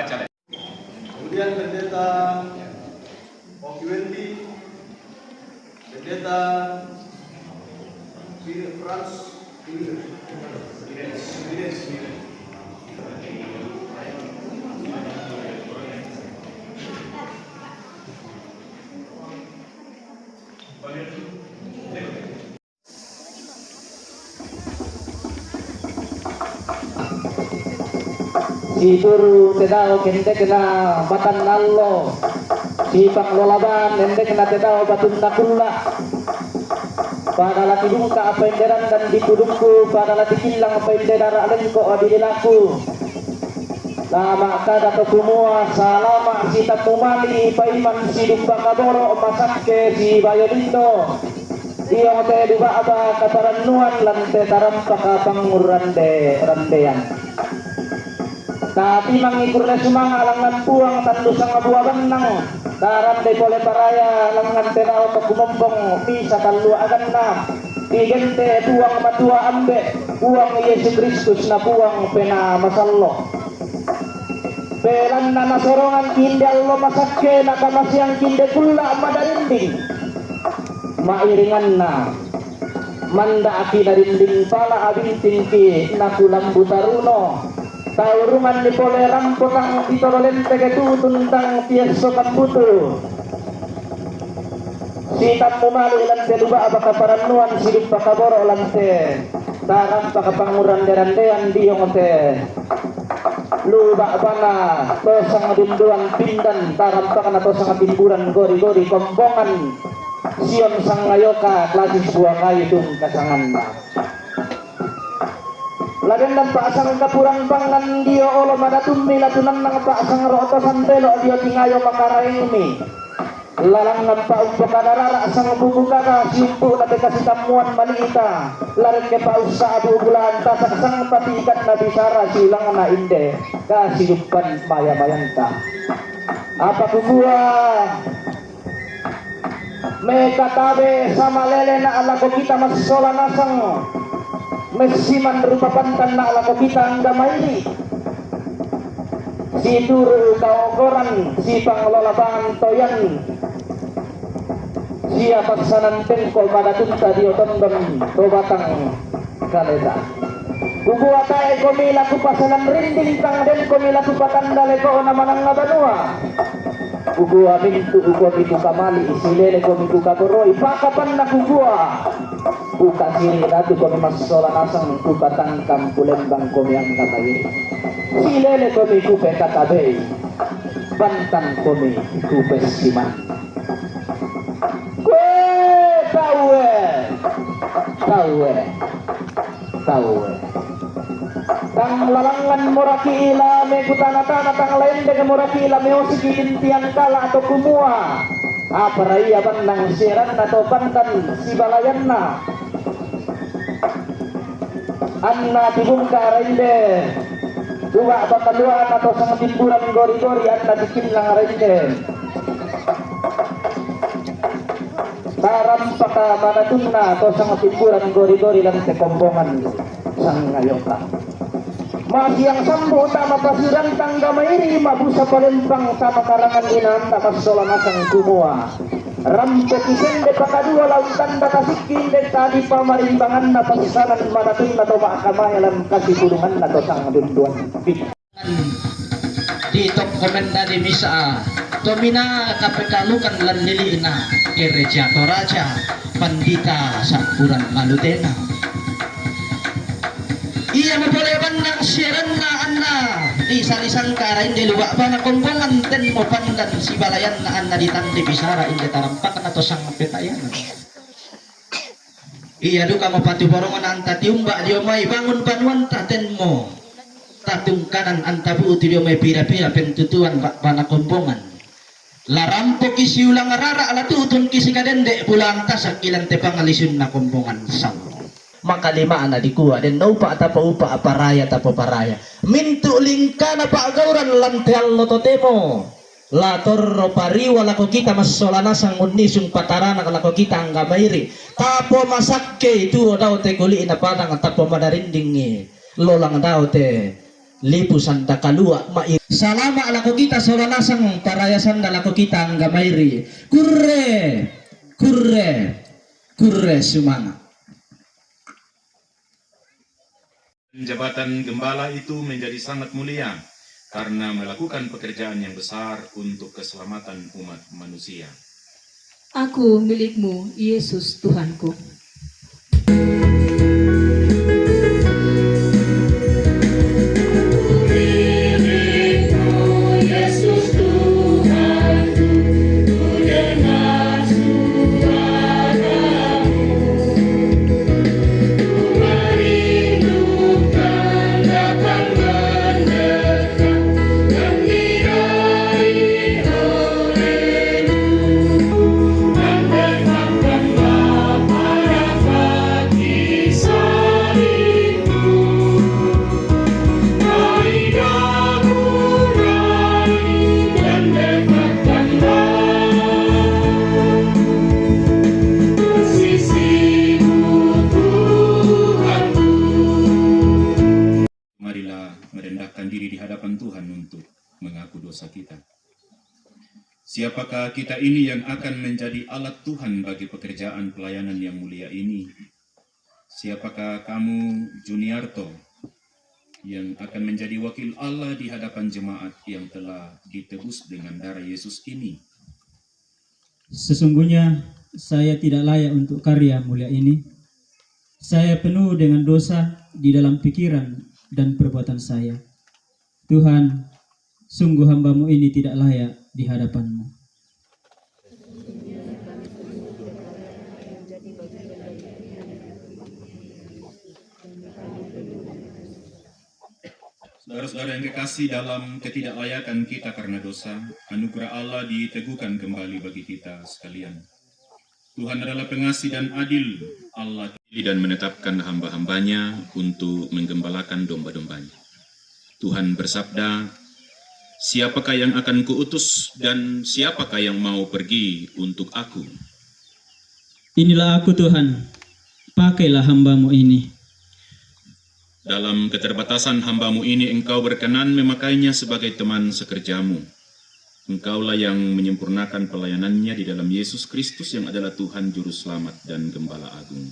baca. Kemudian pendeta Okiwendi, pendeta Frans Siduru tedao kende kena batan nallo si panglolaban kende kena tedao batun nakulla pada lati dungka apa inderan dan dipudungku pada lati kilang apa indera alengko adilaku lama kada semua salama kita kumali paiman siduk bakaboro masakke si bayolindo iya te duba aba katarannuan lante taram paka pangurande randean tapi mangikur na sumang alangan puang tandu sang abuagan nang daram de pole paraya langan tenao pagkumombong misa kalua agan na digente puang matua ambe puang Yesus Kristus na puang pena masallo pelan na nasorongan kinde allo masakke na kamasiang kinde kulla madarinding mairingan na manda aki narinding pala abing tingki na kulam butaruno taurungan ni pole rampotang ditololente ketu tuntang tieso kamputu sitam mumalu lante luba abaka paranuan sidup pakaboro lante taram pakapanguran derandean diongote luba bana tosang dinduan pindan taram pakana tosang timburan gori-gori kombongan sion sang ngayoka klasis buah kayu tung kasangan lagen dan paasang kapurang pangan dio olo madatum milatunan nang paasang roto santelo dio tingayo makaraimi lalang ng paumpo kadarara asang bubuka ka simpo na dekasi tamuan maliita laring ke pausa abu bulan tasak sang patikat na bisara silang na inde kasidupan maya-mayanta apa kubua me katabe sama lele na alako kita masola nasang mesiman rupa pantan na alako kita ang damay si turu kaogoran si panglolaban toyan siya pagsanan tengko madatunta di otondon tobatang kaleda kubuwa tayo komila kupasanan rinding tang den komila kupatandale ko naman ang nabanua kubuwa mintu uko mitu kamali isilele ko mitu kaboroy pakapan na kubuwa buka siri natu ko masola nasang kupatang kampulembang komi ang kamay silele ko mitu pekatabe bantan komi kupes siman tawe tang lalangan muraki ila me kutana-tana tang lain dengan muraki ila me osiki intian kala atau kumua aparaya bandang siran atau pantan si balayan na anna tibungka rende dua bakaluan atau sang timburan gori-gori anna bikin lang rende taram paka manatunna atau sang timburan gori-gori lang sekombongan sang ngayoka masih yang sambu utama pasiran tangga mairi mabusa palembang sama karangan inan tamas sola nasang kumua rampok isende pakadua lautan baka sikin dek tadi pamarimbangan na pasisanan manatun na to maakamayalan kasih pulungan na to sang dunduan di top komenda di misa Tomina kapekalukan lan niliina gereja Toraja pandita sakuran malutena iya mapoleh bandang siaran na anna di salisang karain di luwa ba na kumbungan ten mo pandan si balayan na anna di tandi bisara indi tarampak na to sang petayan iya duka mo patiborongan anta tiumba dio may bangun panuan taten mo tatung kanan anta buuti dio may pira-pira pentutuan ba na kumbungan larampok isi ulang rara ala tutun kisi kadende pulang tasak ilan tepang alisun na kumbungan sang maka lima na dikuha den naupa atapa upa aparaya tapo paraya mintu lingka na paagauran lanteal lo totemo la torro pariwa lako kita masolana sang unisung patarana lako kita ang gamairi tapo masakke itu daw te kuli na padang tapo madarinding lolang daw te lipu santa kalua mai salama alako kita solanasang parayasan dalako kita ang gamairi kurre sumanga. Jabatan gembala itu menjadi sangat mulia karena melakukan pekerjaan yang besar untuk keselamatan umat manusia. Aku milikmu, Yesus Tuhanku. Marilah merendahkan diri di hadapan Tuhan untuk mengaku dosa kita. Siapakah kita ini yang akan menjadi alat Tuhan bagi pekerjaan pelayanan yang mulia ini? Siapakah kamu, Juniarto, yang akan menjadi wakil Allah di hadapan jemaat yang telah ditebus dengan darah Yesus ini? Sesungguhnya saya tidak layak untuk karya mulia ini. Saya penuh dengan dosa di dalam pikiran dan perbuatan saya. Tuhan, sungguh hamba-Mu ini tidak layak di hadapan-Mu. Saudara-saudara yang kekasih, dalam ketidaklayakan kita karena dosa, anugerah Allah diteguhkan kembali bagi kita sekalian. Tuhan adalah pengasih dan adil. Allah pilih dan menetapkan hamba-hambanya untuk menggembalakan domba-dombanya. Tuhan bersabda, siapakah yang akan kuutus dan siapakah yang mau pergi untuk aku? Inilah aku Tuhan, pakailah hamba-Mu ini. Dalam keterbatasan hamba-Mu ini, Engkau berkenan memakainya sebagai teman sekerjamu. Engkaulah yang menyempurnakan pelayanannya di dalam Yesus Kristus yang adalah Tuhan Juru Selamat dan Gembala Agung.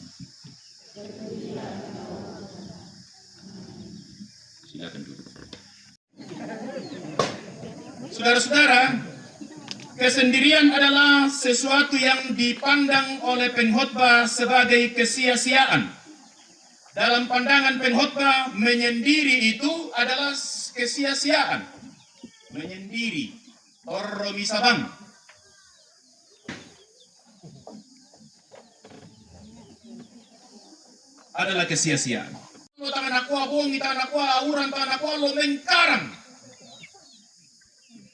Silakan duduk. Saudara-saudara, kesendirian adalah sesuatu yang dipandang oleh pengkhotbah sebagai kesia-siaan. Dalam pandangan pengkhotbah, menyendiri itu adalah kesia-siaan. Menyendiri, orromi sabang. Adalah kesia-siaan. Lo tangan aku abong, tangan aku auran, tangan aku lo mengkarang.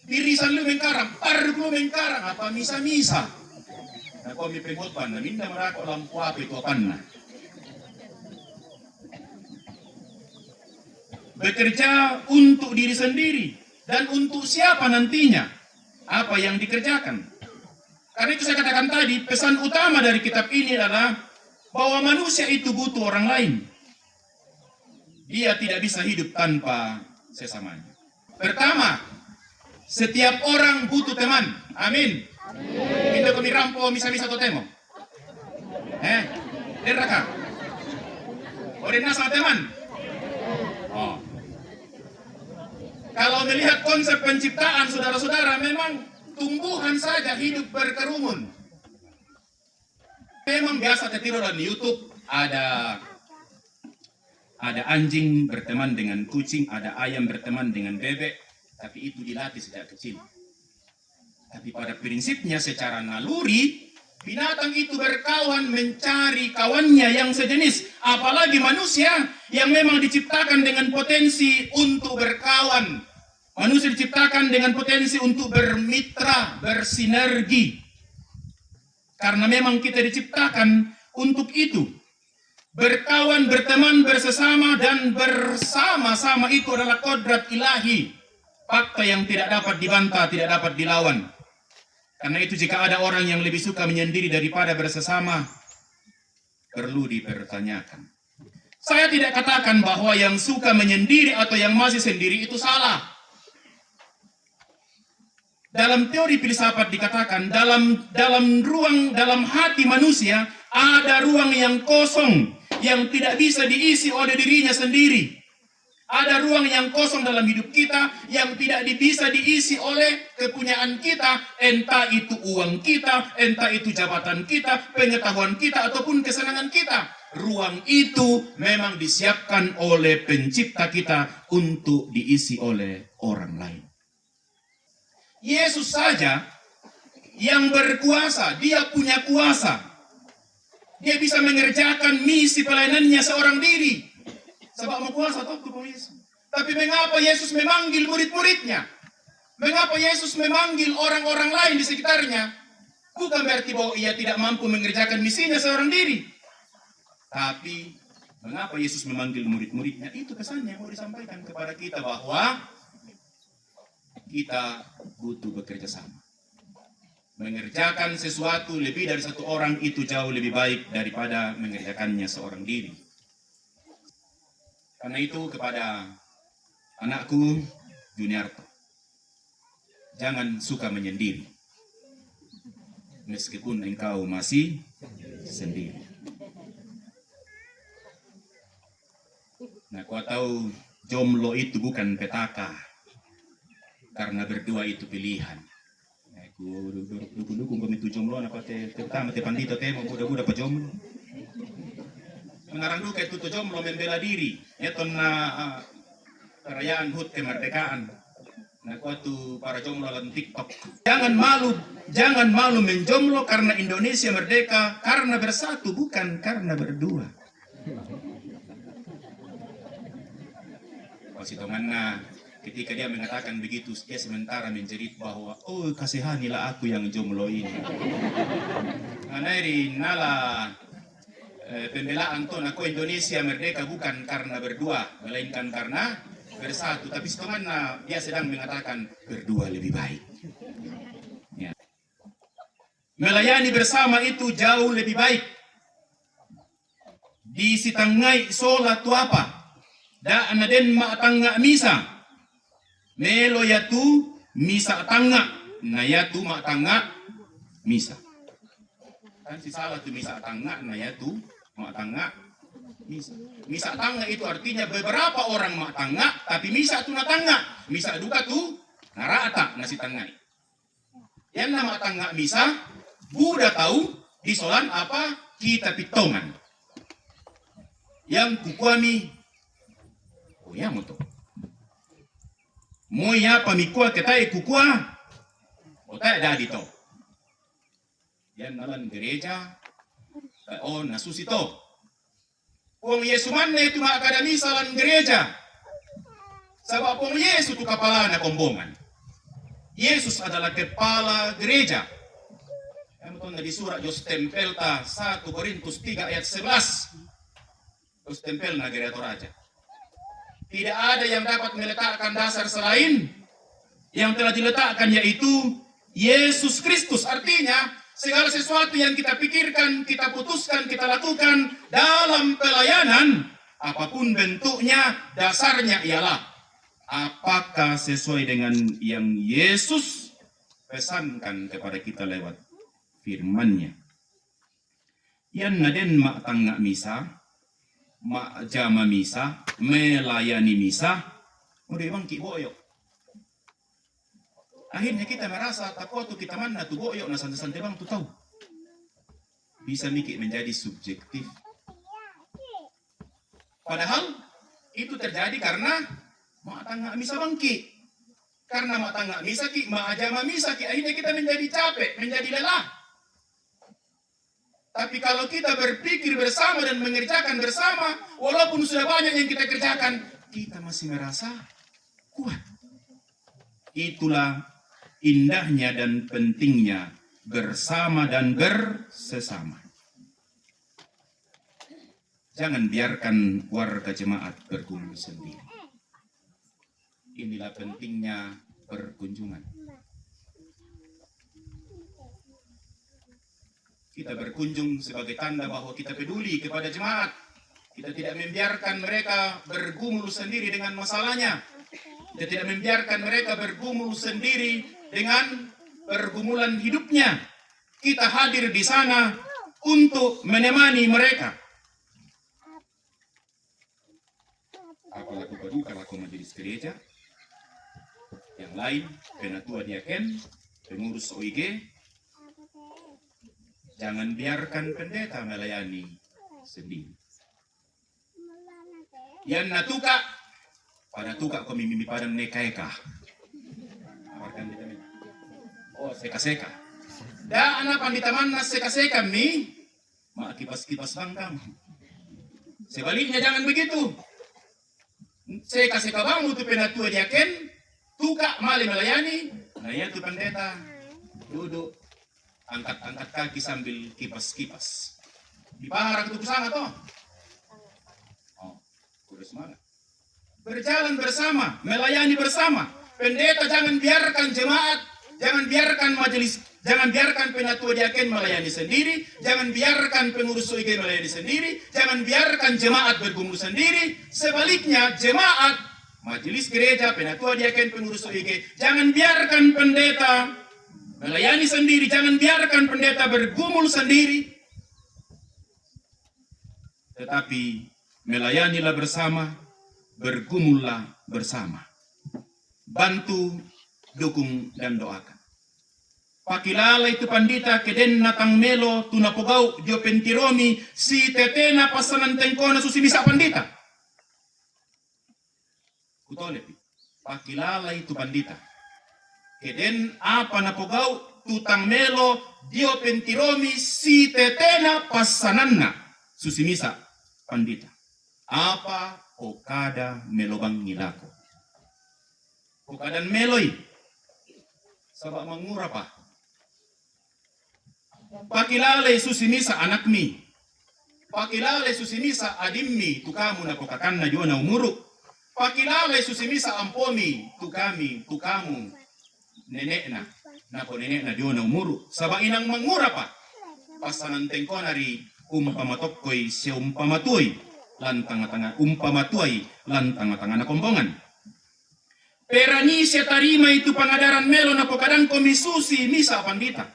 Dirisan lo mengkarang, paruk lo mengkarang, apa misa-misa. Ako mi pengkhotbah, naminda marako lampu apa itu apanna. Bekerja untuk diri sendiri dan untuk siapa nantinya, apa yang dikerjakan. Karena itu saya katakan tadi, pesan utama dari kitab ini adalah bahwa manusia itu butuh orang lain. Dia tidak bisa hidup tanpa sesamanya. Pertama, setiap orang butuh teman. Amin. Pindah kami rampo misa-misa totemo. Deraka. Orena sama teman. Oh. Kalau melihat konsep penciptaan, saudara-saudara, memang tumbuhan saja hidup berkerumun. Memang biasa tertidur di YouTube, ada anjing berteman dengan kucing, ada ayam berteman dengan bebek, tapi itu dilatih sejak kecil. Tapi pada prinsipnya secara naluri, binatang itu berkawan mencari kawannya yang sejenis. Apalagi manusia yang memang diciptakan dengan potensi untuk berkawan. Manusia diciptakan dengan potensi untuk bermitra, bersinergi. Karena memang kita diciptakan untuk itu. Berkawan, berteman, bersesama, dan bersama-sama itu adalah kodrat ilahi. Fakta yang tidak dapat dibantah, tidak dapat dilawan. Karena itu jika ada orang yang lebih suka menyendiri daripada bersesama, perlu dipertanyakan. Saya tidak katakan bahwa yang suka menyendiri atau yang masih sendiri itu salah. Dalam teori filsafat dikatakan dalam hati manusia ada ruang yang kosong yang tidak bisa diisi oleh dirinya sendiri. Ada ruang yang kosong dalam hidup kita yang tidak bisa diisi oleh kepunyaan kita, entah itu uang kita, entah itu jabatan kita, pengetahuan kita, ataupun kesenangan kita. Ruang itu memang disiapkan oleh pencipta kita untuk diisi oleh orang lain. Yesus saja yang berkuasa, dia punya kuasa. Dia bisa mengerjakan misi pelayanannya seorang diri. Sebab mau kuasa toh Tuhan Yesus. Tapi mengapa Yesus memanggil murid-muridnya? Mengapa Yesus memanggil orang-orang lain di sekitarnya? Bukan berarti bahwa ia tidak mampu mengerjakan misinya seorang diri. Tapi mengapa Yesus memanggil murid-muridnya? Itu pesannya yang mau disampaikan kepada kita bahwa kita butuh bekerja sama. Mengerjakan sesuatu lebih dari satu orang itu jauh lebih baik daripada mengerjakannya seorang diri. Karena itu kepada anakku Juniarto, jangan suka menyendiri. Meskipun engkau masih sendiri. Nah, kau tahu jomblo itu bukan petaka. Karena berdua itu pilihan. Aku dukung itu jomblo, apa terutama te pandito te mau budak-budak pa jomblo. Mengarang duka itu jomblo membela diri. Itu na perayaan HUT kemerdekaan. Nah, kuatu para jomblo dalam TikTok. Jangan malu menjomblo karena Indonesia merdeka, karena bersatu bukan karena berdua. Pasitonganna ketika dia mengatakan begitu, dia sementara menjerit bahwa oh kasihanilah aku yang jomblo ini. Anari nala pembelaan tuh aku Indonesia merdeka bukan karena berdua, melainkan karena bersatu. Tapi setonganna dia sedang mengatakan berdua lebih baik. Ya. Melayani bersama itu jauh lebih baik. Di sitangai solat tu apa? Da anaden ma tangga misa. Melo yatu misa tangga. Na yatu ma tangga misa. Kan si salah tu misa tangga, na yatu ma tangga misa. Misa tangga itu artinya beberapa orang ma tangga, tapi misa tu na tangga. Misa duka tu narata na si tangga. Yan na ma tangga misa, Buddha tahu di solan apa kita pitongan. Yang kukuami ya moto. Moya pamikua ketai kukua. Otai dadi to. Yan nalan gereja. O nasusito. Kung Yesu man na ito maakadami sa lan gereja. Sabab kung Yesu itu kepala na kombongan. Yesus adalah kepala gereja. Yang betul di surat Yos tempel ta 1 Korintus 3 ayat 11. Yos tempel na gereja Toraja. Tidak ada yang dapat meletakkan dasar selain yang telah diletakkan, yaitu Yesus Kristus. Artinya segala sesuatu yang kita pikirkan, kita putuskan, kita lakukan dalam pelayanan, apapun bentuknya, dasarnya ialah apakah sesuai dengan yang Yesus pesankan kepada kita lewat firman-Nya. Yan naden mak tangga misa, mak jama misa, melayani misa, udah bang ki boyok. Akhirnya kita merasa takut tu kita mana tu boyok na santai-santai bang tu tahu. Bisa mikir menjadi subjektif. Padahal itu terjadi karena mak tangga misa bang ki. Karena mak tangga misa ki, mak jama misa ki, akhirnya kita menjadi capek, menjadi lelah. Tapi kalau kita berpikir bersama dan mengerjakan bersama, walaupun sudah banyak yang kita kerjakan, kita masih merasa kuat. Itulah indahnya dan pentingnya bersama dan bersesama. Jangan biarkan warga jemaat berkumpul sendiri. Inilah pentingnya perkunjungan. Kita berkunjung sebagai tanda bahwa kita peduli kepada jemaat. Kita tidak membiarkan mereka bergumul sendiri dengan masalahnya. Kita tidak membiarkan mereka bergumul sendiri dengan pergumulan hidupnya. Kita hadir di sana untuk menemani mereka. Apa laku paduka laku majelis gereja? Yang lain, penatua diaken, pengurus OIG. Jangan biarkan pendeta melayani sendiri. Yan natuka, pada tuka ko mimimi padang neka-eka. Oh, seka-seka. Da anak panditaman na seka-seka mi, makipas-kipas lang kamu. Sebaliknya jangan begitu. Seka-seka bang untuk penatua diaken, tuka mali melayani, nah ya tu pendeta duduk angkat-angkat kaki sambil kipas-kipas. Di paharak itu sana toh. Udah semangat. Berjalan bersama, melayani bersama. Pendeta jangan biarkan jemaat, jangan biarkan majelis, jangan biarkan penatua diaken melayani sendiri, jangan biarkan pengurus OIG melayani sendiri, jangan biarkan jemaat bergumul sendiri. Sebaliknya jemaat, majelis gereja, penatua diaken, pengurus OIG, jangan biarkan pendeta melayani sendiri, jangan biarkan pendeta bergumul sendiri. Tetapi melayanilah bersama, bergumullah bersama. Bantu, dukung, dan doakan. Pakilala itu pandita keden natang melo tunapogau dio pentiromi si tetena pasanan tengkona susimisa pandita. Kutolepi. Pakilala itu pandita. Keden apa napogau tutang melo dio pentiromi si tetena pasananna susimisa pandita. Apa okada melobang ngilako. Okadan meloi. Sabak mangura pa. Pakilale susimisa anakmi. Pakilale susimisa adimmi tukamu na pokakan na jua na umuru. Pakilale susimisa ampomi tukamu nenek na ko nenek na jua na umuru. Sabak inang mangura pa. Pasanan tengkonari umpamatokoy siya umpamatuoy lantang-tanga umpamatuay lantang-tanga na kombongan. Perani siya tarima itu pangadaran melo na pokadan komisusi misa pandita.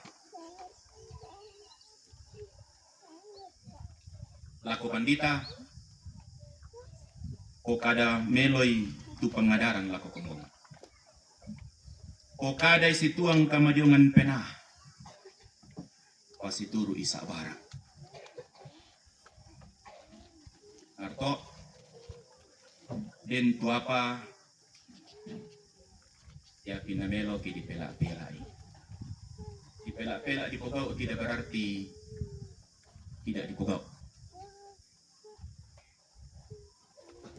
Laku pandita okada meloy tu pangadaran laku kombongan. Okada isituang kamadiongan penah pasituru isa bara. Arto den tuapa ya pinamelo ki dipela-pelai. Dipela-pela di pogau tidak berarti tidak di pogau.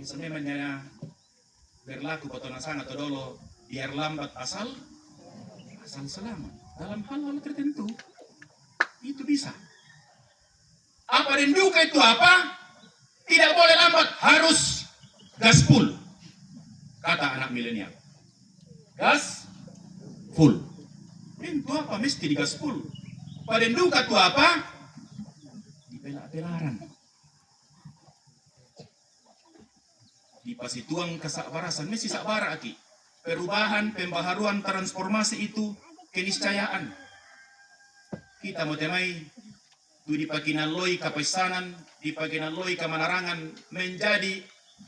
Sebenarnya berlaku patona sana todolo biar lambat asal selamat. Dalam hal-hal tertentu itu bisa. Apa rinduka itu apa? Tidak boleh lambat, harus gas full. Kata anak milenial. Gas full. Itu apa? Mesti di gas full. Padenduka itu apa? Dipela-pelaran. Di pasituang kesabarasan, mesti sabar aki. Perubahan, pembaharuan, transformasi itu keniscayaan. Kita mau temai tu di pakinaloi kapaisanan, di pakinaloi kamanarangan menjadi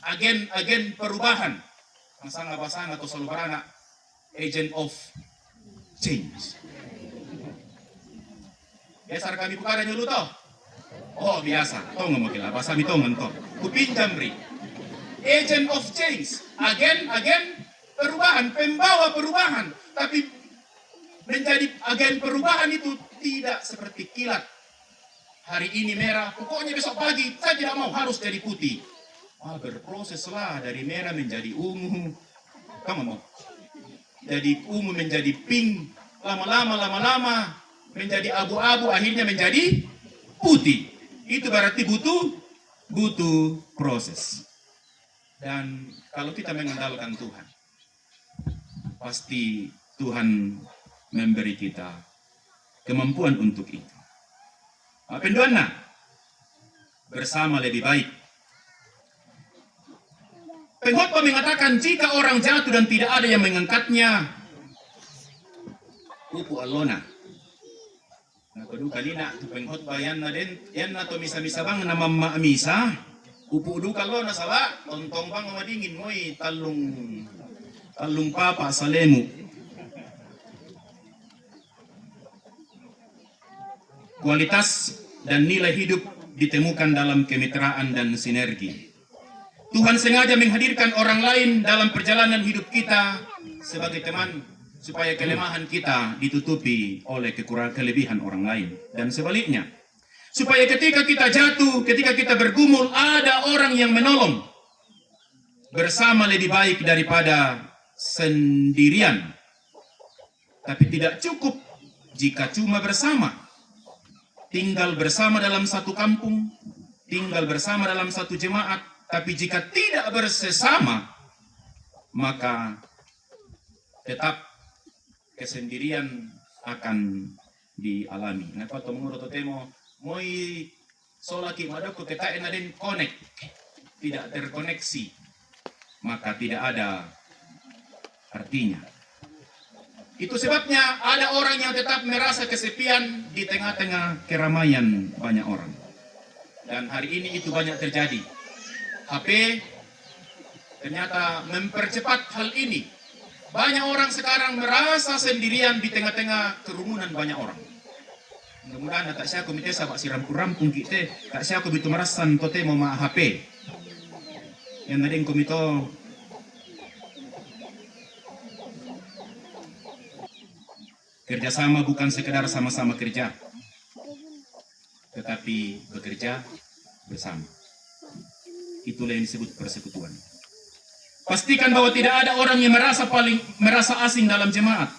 agen-agen perubahan. Masanga basanga atau solubarana agent of change. Biasa kami pukara nyulu toh. Oh biasa, toh ngomong kila bahasa mitongan toh. Kupinjam ri. Agent of change, agen perubahan, pembawa perubahan. Tapi menjadi agen perubahan itu tidak seperti kilat. Hari ini merah, pokoknya besok pagi saya tidak mau, harus jadi putih. Berproseslah dari merah menjadi ungu. Kamu mau? Jadi ungu menjadi pink, lama-lama menjadi abu-abu, akhirnya menjadi putih. Itu berarti butuh proses. Dan kalau kita mengandalkan Tuhan, pasti Tuhan memberi kita kemampuan untuk itu. Penduana bersama lebih baik Pengkhotbah mengatakan jika orang jatuh dan tidak ada yang mengangkatnya, upu alona. Nah, kedua kali nak tu pengkhotbah yan na to misa-misa bang na mamma misa. Upu du kalona sawa, tontong bang madingin moy talung papa salemu. Kualitas dan nilai hidup ditemukan dalam kemitraan dan sinergi. Tuhan sengaja menghadirkan orang lain dalam perjalanan hidup kita sebagai teman supaya kelemahan kita ditutupi oleh kelebihan orang lain dan sebaliknya. Supaya ketika kita jatuh, ketika kita bergumul, ada orang yang menolong. Bersama lebih baik daripada sendirian. Tapi tidak cukup jika cuma bersama. Tinggal bersama dalam satu kampung, tinggal bersama dalam satu jemaat, tapi jika tidak bersama, maka tetap kesendirian akan dialami. Nah, kalau menurut temo, moi solaki madako kita enaden connect, tidak terkoneksi, maka tidak ada artinya. Itu sebabnya ada orang yang tetap merasa kesepian di tengah-tengah keramaian banyak orang. Dan hari ini itu banyak terjadi. HP ternyata mempercepat hal ini. Banyak orang sekarang merasa sendirian di tengah-tengah kerumunan banyak orang. Mudah-mudahan tak siya komite sabak si rampung-rampung kita, tak siya komite merasan tote mau ma HP. Yang nading komito kerjasama bukan sekedar sama-sama kerja, tetapi bekerja bersama. Itulah yang disebut persekutuan. Pastikan bahwa tidak ada orang yang merasa asing dalam jemaat.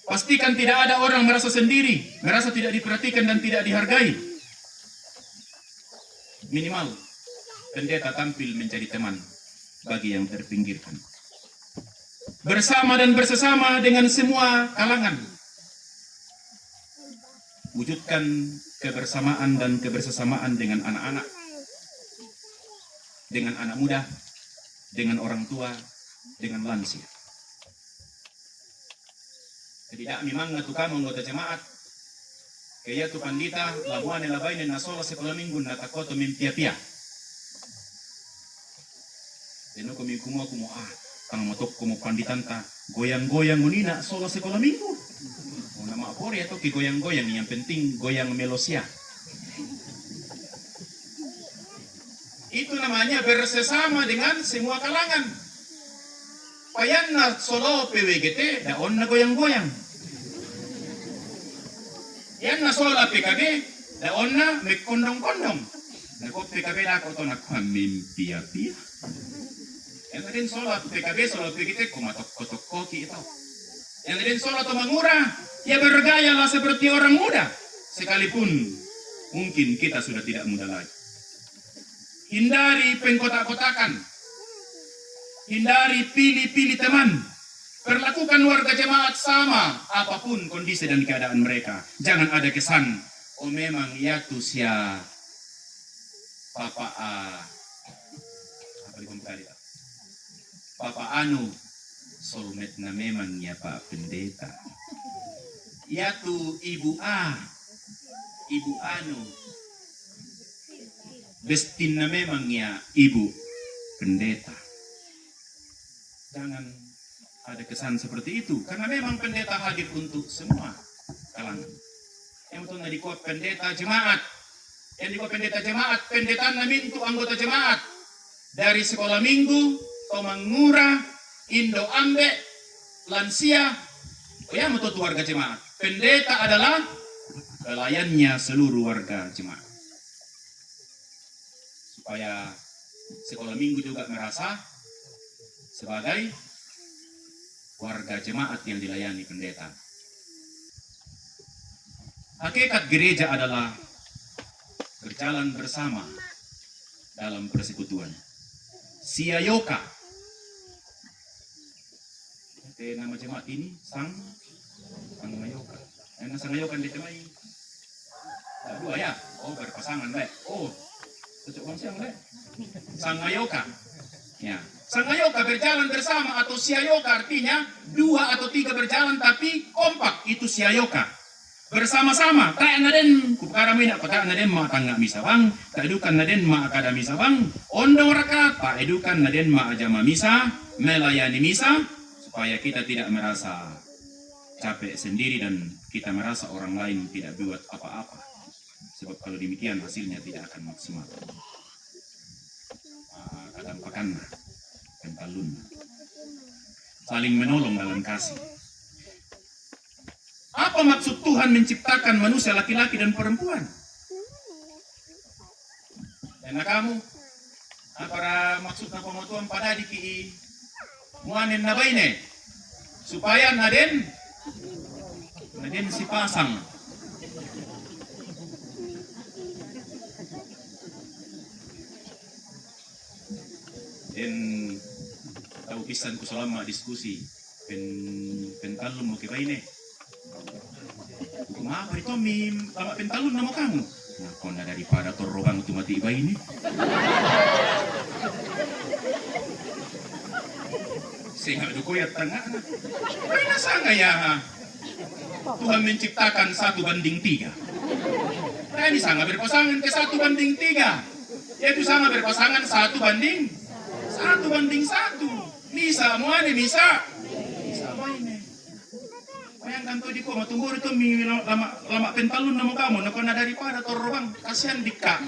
Pastikan tidak ada orang merasa sendiri, merasa tidak diperhatikan dan tidak dihargai. Minimal pendeta tampil menjadi teman bagi yang terpinggirkan. Bersama dan bersesama dengan semua kalangan. Wujudkan kebersamaan dan kebersamaan dengan anak-anak, dengan anak muda, dengan orang tua, dengan lansia. Tidak memang ngatukan anggota jemaat. Kaya tu pandita, labuan labay na nasola sekolah minggu na takoto mimpia-pia. Deno kami kumo tang matok kumo panditanta, goyang-goyang unina sola sekolah minggu. O nama apori atau ki goyang-goyang, yang penting goyang melosia. Itu namanya bersesama dengan semua kalangan. Payan na solo PWGT, daon na goyang-goyang. Yan na solo PKB, daon na may kondong-kondong. Nako PKB na ako ito nagpamimpia-pia. Yan na din solo PKB, solo PWGT, kumatok-kotok-koki ito. Yan na din solo ito mangura, ya bergaya lah seperti orang muda. Sekalipun mungkin kita sudah tidak muda lagi. Hindari pengkotak-kotakan. Hindari pilih-pilih teman. Perlakukan warga jemaat sama apapun kondisi dan keadaan mereka. Jangan ada kesan, oh memang ya tuh sia Papa Papa anu soulmate na memang ya Pak Pendeta. Ya tuh Ibu Ibu anu destin na memang ya Ibu Pendeta. Jangan ada kesan seperti itu, karena memang pendeta hadir untuk semua kalangan. Yang betul di kuat pendeta jemaat, yang di kuat pendeta jemaat, pendeta namintu anggota jemaat dari sekolah minggu, Tomangura, Indo Ambe, lansia, ya betul warga jemaat. Pendeta adalah pelayannya seluruh warga jemaat. Supaya sekolah minggu juga merasa sebagai warga jemaat yang dilayani pendeta. Hakikat gereja adalah berjalan bersama dalam persekutuan. Siayoka. Nama jemaat ini Sangayoka. Yang Sangayoka di temai dua ya. Oh berpasangan deh. Oh cocok bang siang deh. Sangayoka. Ya, sangayoka berjalan bersama atau siayoka artinya 2 atau 3 berjalan tapi kompak, itu siayoka. Bersama-sama, tak naden kupara mina kota naden ma tangga misabang, tak edukan naden ma akada misabang, ondo raka tak edukan naden ma ajama misa, melayani misa, supaya kita tidak merasa capek sendiri dan kita merasa orang lain tidak buat apa-apa. Sebab kalau demikian hasilnya tidak akan maksimal. Kadang pakan, pentalun, saling menolong dalam kasih. Apa maksud Tuhan menciptakan manusia laki-laki dan perempuan? Dan kamu, apa maksud pematuan pada diki muanen nabaine supaya naden si pasang. Dan tahu pisan ku selama diskusi pentalun mau kebaine. Kenapa itu lama pentalun nama kamu? Nah, kau nak daripada terobang itu mati iba ini. Sehingga duko ya tengah. Mana sangka ya Tuhan menciptakan 1:3. Nah ini sangat berpasangan ke 1:3. Yaitu sama berpasangan 1:1. Misa muane misa. Misa apa ini? Bayangkan tuh di koma tunggu itu lama pentalun nama kamu, nak kena daripada torobang kasihan dika.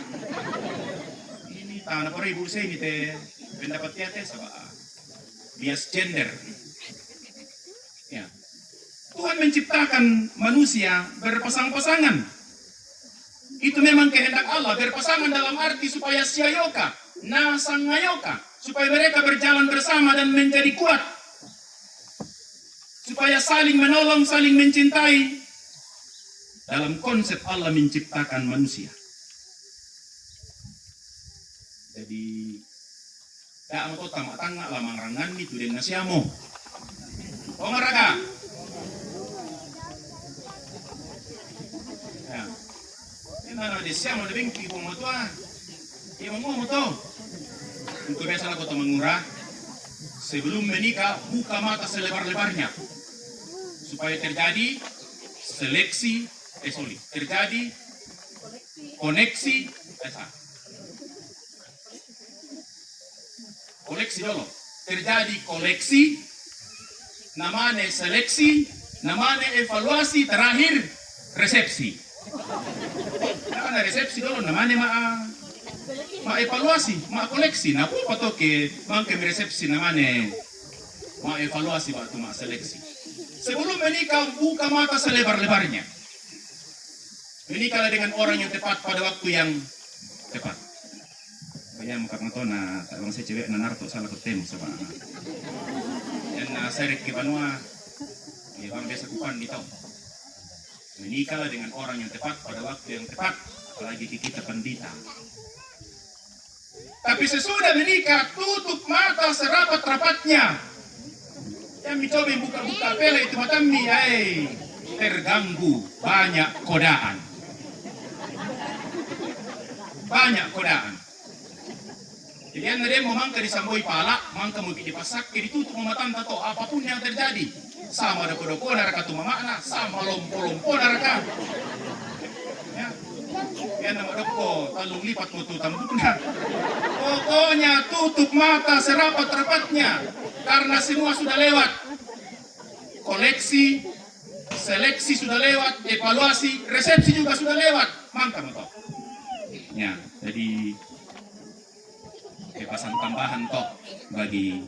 Ini tanah para ibu saya ini teh pendapat teh sama bias gender. Ya, Tuhan menciptakan manusia berpasang-pasangan. Itu memang kehendak Allah, berpasangan dalam arti supaya siayoka, nasangayoka, supaya mereka berjalan bersama dan menjadi kuat. Supaya saling menolong, saling mencintai. Dalam konsep Allah menciptakan manusia. Jadi, tak mau tamak tangga lamang rangan itu dan nasiamo. Oh ngaraga. Ya. Ini mana desiamo lebih ibu motua. Ibu mau moto. Untuk biasa lah kota mengurah. Sebelum menikah, buka mata selebar-lebarnya. Supaya terjadi terjadi koneksi, koleksi dulu. Terjadi koleksi, namanya seleksi, namanya evaluasi, terakhir resepsi. Karena resepsi dulu, namanya evaluasi, koleksi. Nah, apa tuh ke mangke resepsi namanya evaluasi waktu seleksi. Sebelum menikah, buka mata selebar-lebarnya. Menikahlah dengan orang yang tepat pada waktu yang tepat. Kaya muka matona, tak bang saya cewek nanarto salah ketemu sama. Dan serik ke Banua, ya bang biasa kupan di tahun. Menikahlah dengan orang yang tepat pada waktu yang tepat, apalagi kita pendita. Tapi sesudah menikah, tutup mata serapat-rapatnya. Yang mencoba buka-buka pela itu matami, terganggu, banyak kodaan. Banyak kodaan. Jadi yang dia mau mangka disamboi pala, mangka mau dipasak, ditutup mematan tato, apapun yang terjadi. Sama ada kodoko naraka tu mamakna, sama lompo-lompo naraka. Ya. Yan nama doko, talung lipat mo tu tambukna. Pokoknya tutup mata serapat-rapatnya. Karena semua sudah lewat. Koleksi, seleksi sudah lewat, evaluasi, resepsi juga sudah lewat. Mangka mo to. Ya, jadi kepasan tambahan toh bagi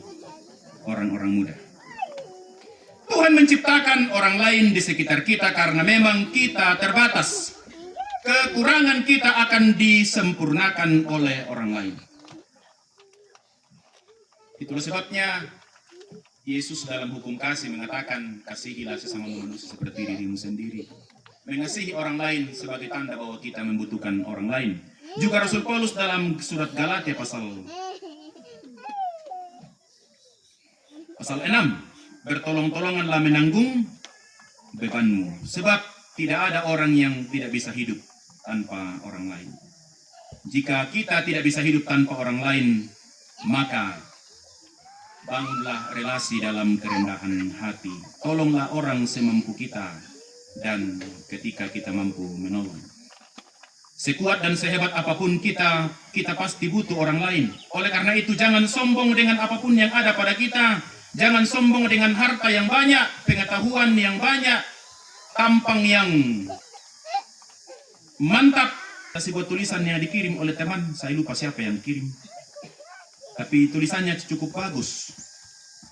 orang-orang muda. Tuhan menciptakan orang lain di sekitar kita karena memang kita terbatas. Kekurangan kita akan disempurnakan oleh orang lain. Itulah sebabnya Yesus dalam hukum kasih mengatakan, kasihilah sesama manusia seperti dirimu sendiri. Mengasihi orang lain sebagai tanda bahwa kita membutuhkan orang lain. Juga Rasul Paulus dalam surat Galatia pasal 6, bertolong-tolonganlah menanggung bebanmu. Sebab tidak ada orang yang tidak bisa hidup tanpa orang lain. Jika kita tidak bisa hidup tanpa orang lain, maka bangunlah relasi dalam kerendahan hati. Tolonglah orang semampu kita dan ketika kita mampu menolong. Sekuat dan sehebat apapun kita pasti butuh orang lain. Oleh karena itu jangan sombong dengan apapun yang ada pada kita. Jangan sombong dengan harta yang banyak, pengetahuan yang banyak, tampang yang mantap. Sebuah tulisan yang dikirim oleh teman, saya lupa siapa yang kirim. Tapi tulisannya cukup bagus.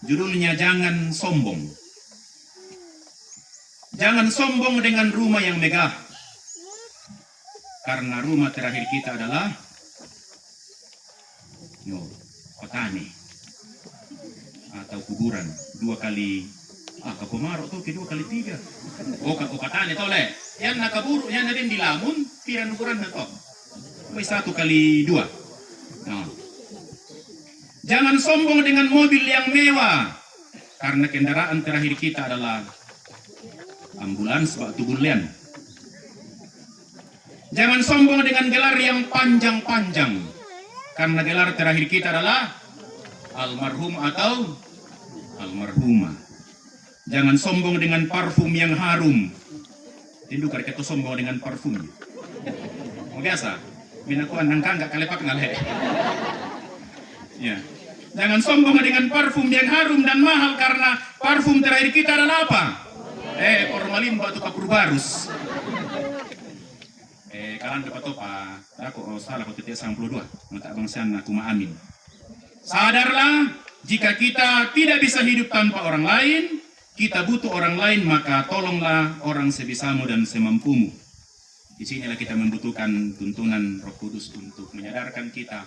Judulnya Jangan Sombong. Jangan sombong dengan rumah yang megah. Karena rumah terakhir kita adalah petani atau kuburan. 2 kali kapumaro tuh, 2 kali 3. Oh petani tole. Yang nakaburu, yang nadin dilamun, piran ukuran na to. 1 kali 2. Nah. Jangan sombong dengan mobil yang mewah. Karena kendaraan terakhir kita adalah ambulans waktu bulan. Jangan sombong dengan gelar yang panjang-panjang. Karena gelar terakhir kita adalah almarhum atau almarhumah. Jangan sombong dengan parfum yang harum. Tindu karena kita sombong dengan parfum. Mau biasa, minakuan nangka nggak kalepak ngale. Ya. Jangan sombong dengan parfum yang harum dan mahal karena parfum terakhir kita adalah apa? Formalin batu kapur barus. Kalian dapat topa, aku salah kau titik 92, mata bangsian aku maamin. Sadarlah, jika kita tidak bisa hidup tanpa orang lain, kita butuh orang lain, maka tolonglah orang sebisamu dan semampumu. Di sinilah kita membutuhkan tuntunan Roh Kudus untuk menyadarkan kita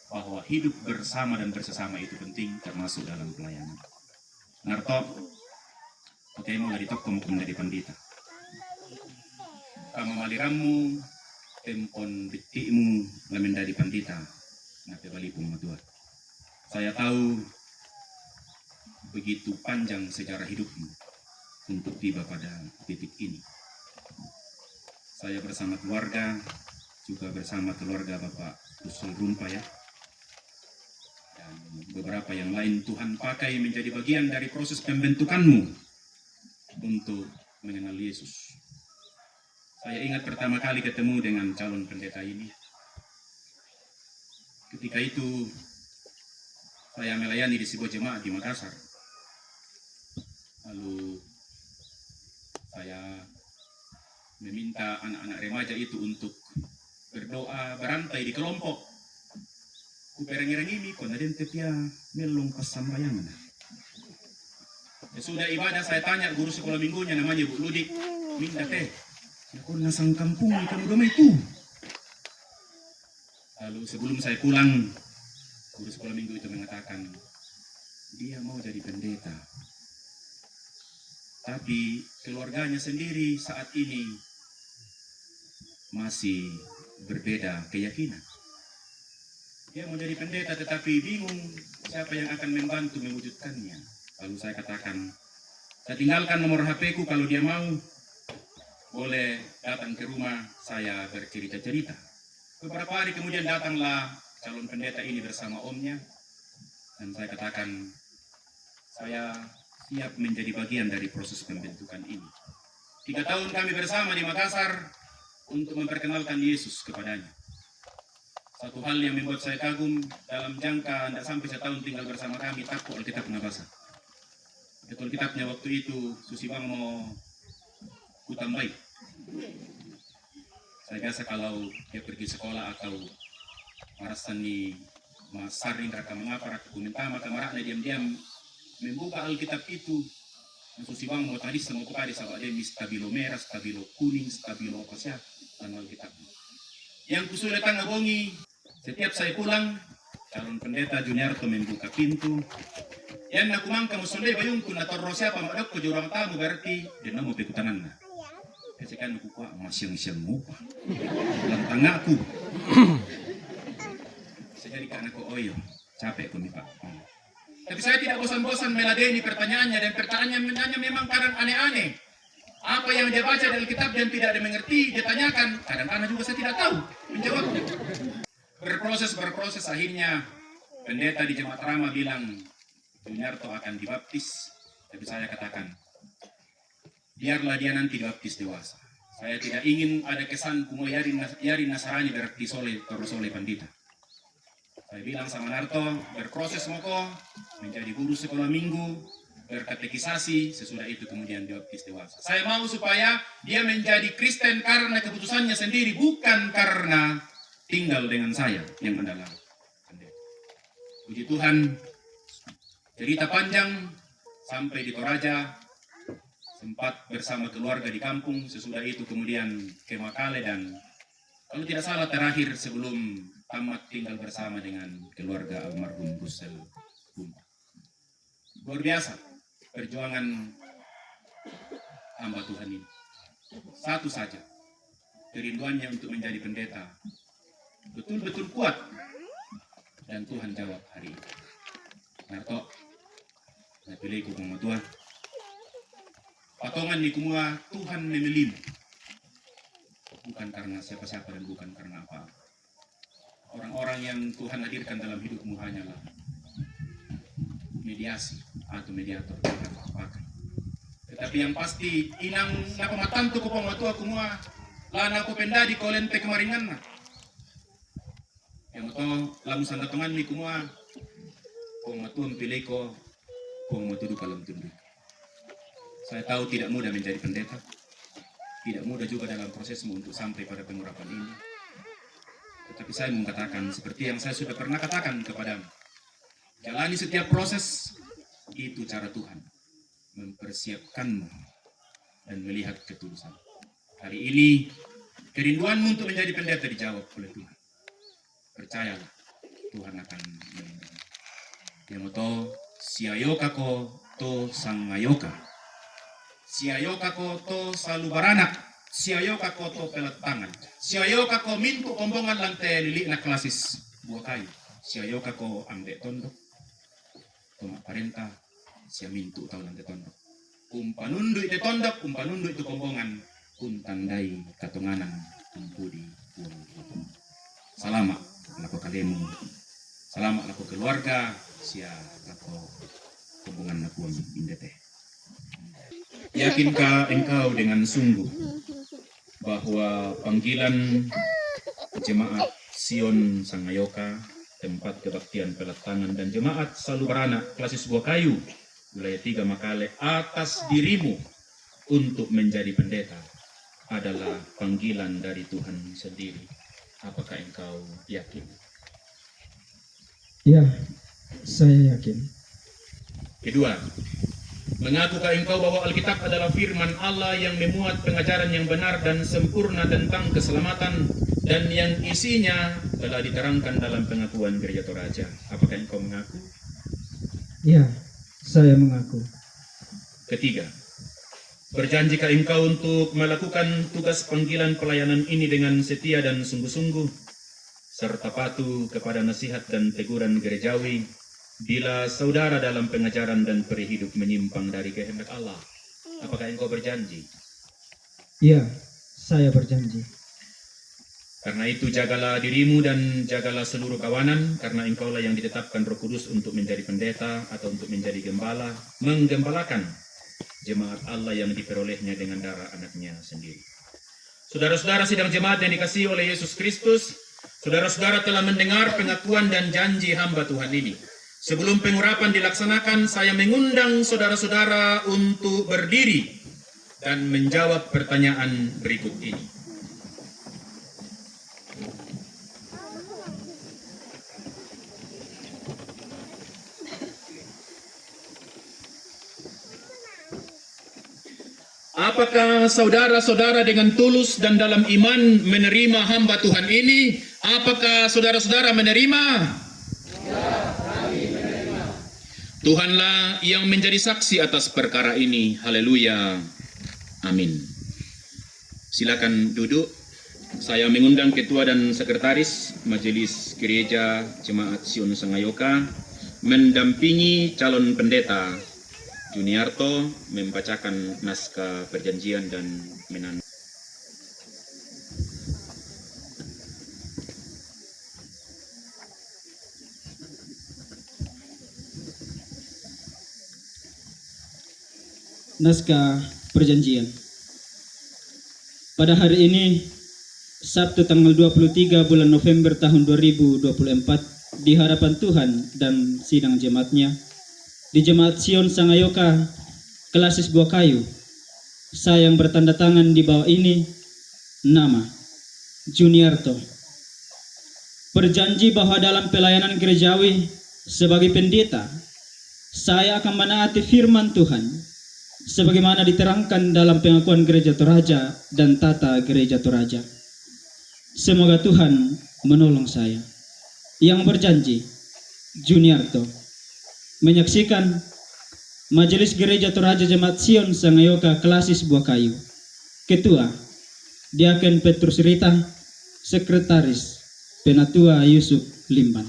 bahwa hidup bersama dan bersesama itu penting, termasuk dalam pelayanan. Narto, kita mau dari tok kamu menjadi pandita. Kamu maliramu, tempon bitimu menjadi pandita. Nape balipung matua. Saya tahu begitu panjang sejarah hidupmu untuk tiba pada titik ini. Saya bersama keluarga, juga bersama keluarga Bapak Usul Rumpa ya. Dan beberapa yang lain Tuhan pakai menjadi bagian dari proses pembentukanmu untuk mengenal Yesus. Saya ingat pertama kali ketemu dengan calon pendeta ini. Ketika itu saya melayani di sebuah jemaat di Makassar. Lalu saya meminta anak-anak remaja itu untuk berdoa berantai di kelompok. Kupereng-ereng ini kok naden tepia melong pasambayangan. Ya sudah ibadah saya tanya guru sekolah minggunya namanya Bu Ludik, minta teh. Aku nasang kampung kamu doma itu. Lalu sebelum saya pulang, guru sekolah minggu itu mengatakan dia mau jadi pendeta. Tapi keluarganya sendiri saat ini masih berbeda keyakinan. Dia mau jadi pendeta tetapi bingung siapa yang akan membantu mewujudkannya. Lalu saya katakan, saya tinggalkan nomor HP-ku kalau dia mau, boleh datang ke rumah saya bercerita-cerita. Beberapa hari kemudian datanglah calon pendeta ini bersama omnya. Dan saya katakan, saya siap menjadi bagian dari proses pembentukan ini. 3 tahun kami bersama di Makassar untuk memperkenalkan Yesus kepadanya. Satu hal yang membuat saya kagum, dalam jangka tidak sampai 1 tahun tinggal bersama kami, takut Alkitab Nabasa. Betul kitabnya waktu itu, Susi Bang mau kutambai. Saya biasa kalau dia pergi sekolah atau marasani masaring raka mengapa raka kuminta maka maraknya diam-diam membuka Alkitab itu. Susi Bang mau tadi semua kepada sahabat dia stabilo merah, stabilo kuning, stabilo apa sih dan Alkitab. Yang kusulitan ngabongi, setiap saya pulang, calon pendeta Juniarto membuka pintu. Yang nakumang kamu sunday bayung kuna torro siapa madok ke jurang tamu berarti dia mau pekutangan na. Kasi kan aku kuat masyang-syang mupa. Lantang aku. Saya jadi karena aku oyo, capek kami Pak. Tapi saya tidak bosan-bosan meladeni pertanyaannya dan pertanyaannya memang kadang aneh-aneh. Apa yang dia baca dari kitab dan tidak ada mengerti, dia tanyakan. Kadang-kadang juga saya tidak tahu menjawabnya. Berproses akhirnya pendeta di Jemaat Rama bilang, Juniarto akan dibaptis, tapi saya katakan, biarlah dia nanti dibaptis dewasa. Saya tidak ingin ada kesan kumo yari Nasrani berarti terus oleh pandita. Saya bilang sama Narto, berproses moko, menjadi guru sekolah minggu, berkatekisasi, sesudah itu kemudian dibaptis dewasa. Saya mau supaya dia menjadi Kristen karena keputusannya sendiri, bukan karena tinggal dengan saya yang adalah pendeta. Puji Tuhan, cerita panjang sampai di Toraja, sempat bersama keluarga di kampung, sesudah itu kemudian ke Makale, dan kalau tidak salah terakhir sebelum tamat tinggal bersama dengan keluarga almarhum Russell Bumba. Luar biasa perjuangan hamba Tuhan ini. Satu saja, kerinduannya untuk menjadi pendeta betul-betul kuat, dan Tuhan jawab hari ini. Narto, saya pilih kumua Tuhan. Patongan di kumua Tuhan memilih, bukan karena siapa-siapa dan bukan karena apa. Orang-orang yang Tuhan hadirkan dalam hidupmu hanyalah mediasi atau mediator yang pakai. Tetapi yang pasti inang napamatanto ko pamatua kumua lana ko pendadi ko lente kemaringan na. Yang to lamu sandatongan ni kumua pamatuan pilih ko pamatudu palam tundu. Saya tahu tidak mudah menjadi pendeta, tidak mudah juga dalam prosesmu untuk sampai pada pengurapan ini. Tetapi saya mau katakan seperti yang saya sudah pernah katakan kepadamu, jalani setiap proses, itu cara Tuhan mempersiapkanmu dan melihat ketulusan. Hari ini kerinduanmu untuk menjadi pendeta dijawab oleh Tuhan. Percayalah, Tuhan akan melindungi. Yamoto siayoka ko to sangayoka. Siayoka ko to salubarana, siayoka ko to pelatangan, siayoka ko mintu kombongan lantai lili na klasis buah kayu, siayoka ko amde tondok, toma parenta, sia mintu tau lantai tondok, umpanundu itu tondok, umpanundu itu kombongan, untandai katonganan, umpudi buang. Salamat lako kalemu, salamat lako keluarga, sia lako kombongan nakuam indete. Yakinkah engkau dengan sungguh bahwa panggilan jemaat Sion Sangayoka, tempat kebaktian pelatangan, dan jemaat Salubarana Klasis Buah Kayu, wilayah 3 Makale, atas dirimu untuk menjadi pendeta adalah panggilan dari Tuhan sendiri? Apakah engkau yakin? Ya, saya yakin. Kedua, mengakukah engkau bahwa Alkitab adalah firman Allah yang memuat pengajaran yang benar dan sempurna tentang keselamatan dan yang isinya telah diterangkan dalam pengakuan Gereja Toraja? Apakah engkau mengaku? Ya, saya mengaku. Ketiga, berjanjikah engkau untuk melakukan tugas panggilan pelayanan ini dengan setia dan sungguh-sungguh, serta patuh kepada nasihat dan teguran gerejawi bila saudara dalam pengajaran dan perihidup menyimpang dari kehendak Allah? Apakah engkau berjanji? Ya, saya berjanji. Karena itu jagalah dirimu dan jagalah seluruh kawanan, karena engkaulah yang ditetapkan Roh Kudus untuk menjadi pendeta atau untuk menjadi gembala, menggembalakan jemaat Allah yang diperolehnya dengan darah anaknya sendiri. Saudara-saudara sidang jemaat yang dikasihi oleh Yesus Kristus, saudara-saudara telah mendengar pengakuan dan janji hamba Tuhan ini. Sebelum pengurapan dilaksanakan, saya mengundang saudara-saudara untuk berdiri dan menjawab pertanyaan berikut ini. Apakah saudara-saudara dengan tulus dan dalam iman menerima hamba Tuhan ini? Apakah saudara-saudara menerima? Tuhanlah yang menjadi saksi atas perkara ini. Haleluya. Amin. Silakan duduk. Saya mengundang ketua dan sekretaris Majelis Gereja Jemaat Sion Sangayoka mendampingi calon pendeta Juniarto membacakan naskah perjanjian dan menandatangani. Naskah Perjanjian. Pada hari ini, Sabtu tanggal 23 bulan November tahun 2024, di hadapan Tuhan dan sidang jemaatnya, di Jemaat Sion Sangayoka, Klasis Buah Kayu, saya yang bertanda tangan di bawah ini, nama Juniarto, berjanji bahwa dalam pelayanan gerejawi sebagai pendeta, saya akan menaati firman Tuhan sebagaimana diterangkan dalam pengakuan Gereja Toraja dan tata Gereja Toraja. Semoga Tuhan menolong saya. Yang berjanji, Juniarto. Menyaksikan Majelis Gereja Toraja Jemaat Sion Sangayoka Klasis Buah Kayu. Ketua, Diaken Petrus Rita. Sekretaris, Penatua Yusuf Limban.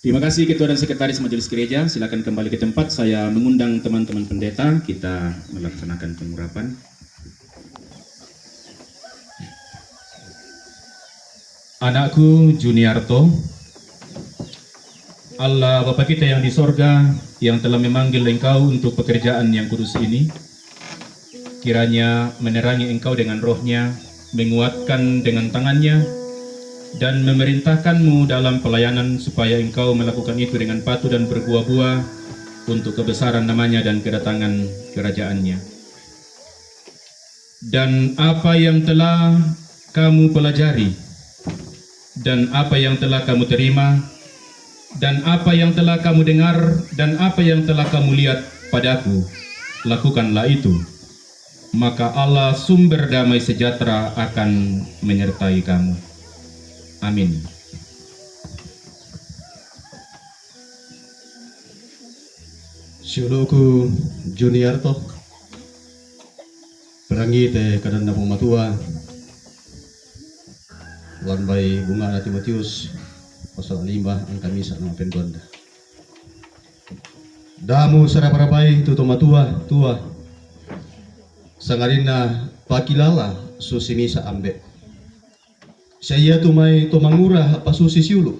Terima kasih Ketua dan Sekretaris Majelis Gereja. Silakan kembali ke tempat. Saya mengundang teman-teman pendeta. Kita melaksanakan pengurapan. Anakku Juniarto, Allah Bapa kita yang di sorga, yang telah memanggil engkau untuk pekerjaan yang kudus ini, kiranya menerangi engkau dengan rohnya, menguatkan dengan tangannya, dan memerintahkanmu dalam pelayanan supaya engkau melakukan itu dengan patuh dan berbuah-buah untuk kebesaran namanya dan kedatangan kerajaannya. Dan apa yang telah kamu pelajari, dan apa yang telah kamu terima, dan apa yang telah kamu dengar, dan apa yang telah kamu lihat padaku, lakukanlah itu. Maka Allah sumber damai sejahtera akan menyertai kamu. Amin. Syuluku Juniarto, perangi te kadanda matua, lanbai bunga na Timotius, pasal 5 ang kamisa ng penduanda. Damu saraparapai tuto matua, tua, sangarin na pakilala susimisa ambe. Siya tumay tumangura pasusi siulo.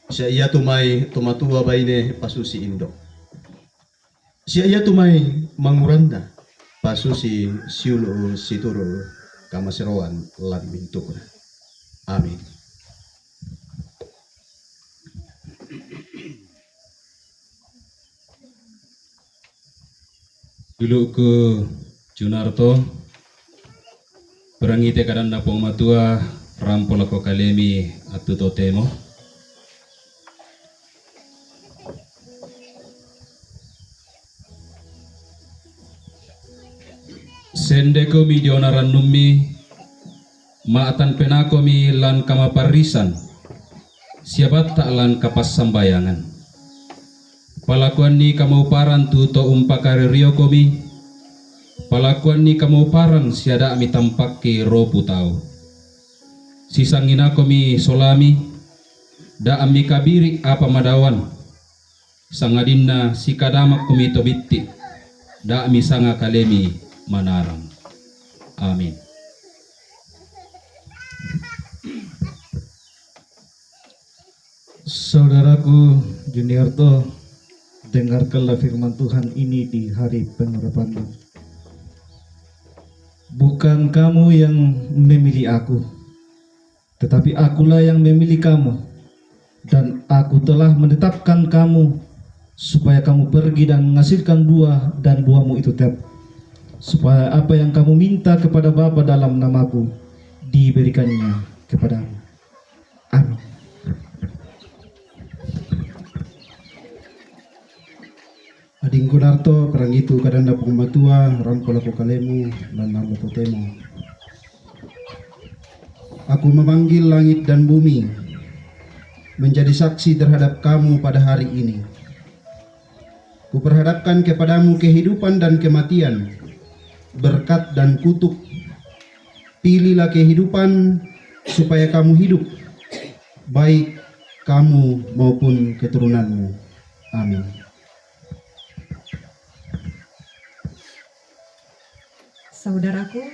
Siya tumay tumatua baine pasusi indo. Siya tumay manguranda pasusi siulo situro kamaseroan lan bintukna. Amin. Dulu ke Junarto, perangi te kadanda pong matua rampola ko kalemi atu totemo. Sende komi dionaran nummi maatan penakomi lan kamaparisan siabat tak lan kapas sambayangan. Palakuan ni kamauparan tuto umpakari rio komi. Palakuan ni kamauparan siada ami tampak ki robu tau. Sisangina komi solami da ami kabiri apa madawan. Sangadinna si kadamak komi tobitti da ami sanga kalemi manarang. Amin. Saudaraku Juniarto, dengarkanlah firman Tuhan ini di hari pengurapan. Bukan bukan kamu yang memilih aku, tetapi akulah yang memilih kamu. Dan aku telah menetapkan kamu supaya kamu pergi dan menghasilkan buah, dan buahmu itu tetap, supaya apa yang kamu minta kepada Bapa dalam namaku diberikannya kepadamu. Amin. Adingku Narto, perang itu kadanda pengmatua, rangko laku kalemu, dan nama potemo. Aku memanggil langit dan bumi menjadi saksi terhadap kamu pada hari ini. Kuperhadapkan kepadamu kehidupan dan kematian, berkat dan kutuk. Pilihlah kehidupan supaya kamu hidup, baik kamu maupun keturunanmu. Amin. Saudaraku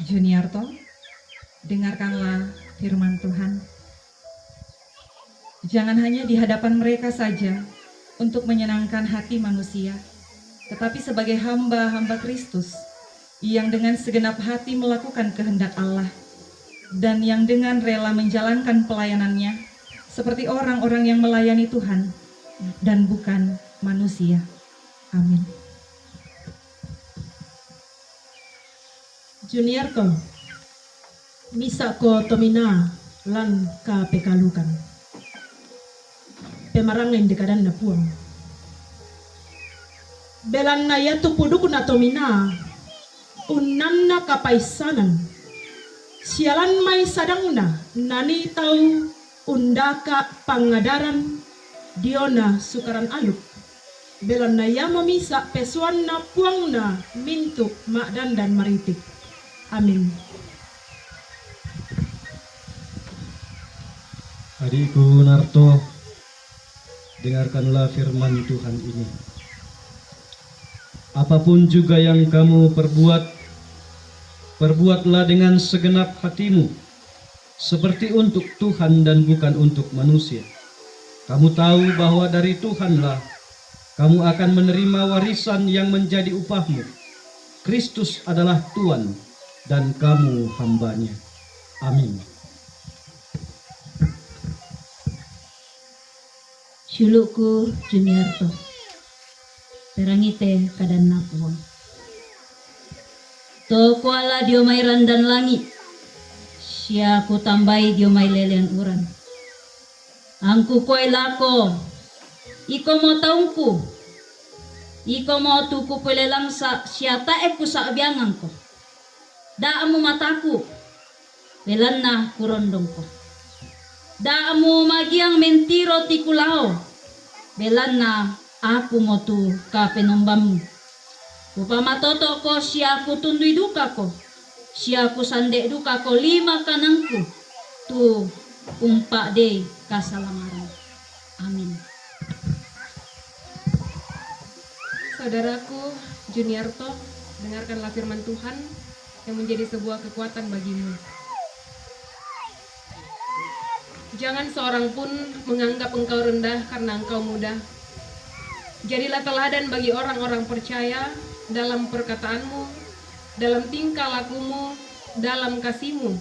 Juniarto, dengarkanlah firman Tuhan. Jangan hanya di hadapan mereka saja untuk menyenangkan hati manusia, tetapi sebagai hamba-hamba Kristus yang dengan segenap hati melakukan kehendak Allah dan yang dengan rela menjalankan pelayanannya seperti orang-orang yang melayani Tuhan dan bukan manusia. Amin. Juniarto, misa ko tomina lan ka pekalukan. Pemarangan di kadan na puang. Belan na yatu puduk na tomina, unan na kapaisanan. Sialan may sadang na, nani tau undaka pangadaran, diona sukaran aluk. Belan na ya mamisa pesuan na puang na mintuk makdan dan maritik. Amin. Adikku Narto, dengarkanlah firman Tuhan ini. Apapun juga yang kamu perbuat, perbuatlah dengan segenap hatimu, seperti untuk Tuhan dan bukan untuk manusia. Kamu tahu bahwa dari Tuhanlah kamu akan menerima warisan yang menjadi upahmu. Kristus adalah Tuhan dan kamu hambanya. Amin. Syuluku Juniarto, perangite kadan napuang. To kuala diomay randan langit, siya ku tambay diomay lelian uran. Angku koy lako, iko mo taungku, iko mo tuku pelelang sa siya taek ku sa abyangan ko. Daamu mataku, belan na kurondong ko. Daamu magiang mentiro tikulao, belan na aku mo tu ka penumbam. Upamatoto ko siya ku tunduy duka ko, siya ku sande duka ko 5 kanangku, tu umpa de kasalamaran. Amin. Saudaraku Juniarto, dengarkanlah firman Tuhan yang menjadi sebuah kekuatan bagimu. Jangan seorang pun menganggap engkau rendah karena engkau muda. Jadilah teladan bagi orang-orang percaya dalam perkataanmu, dalam tingkah lakumu, dalam kasihmu,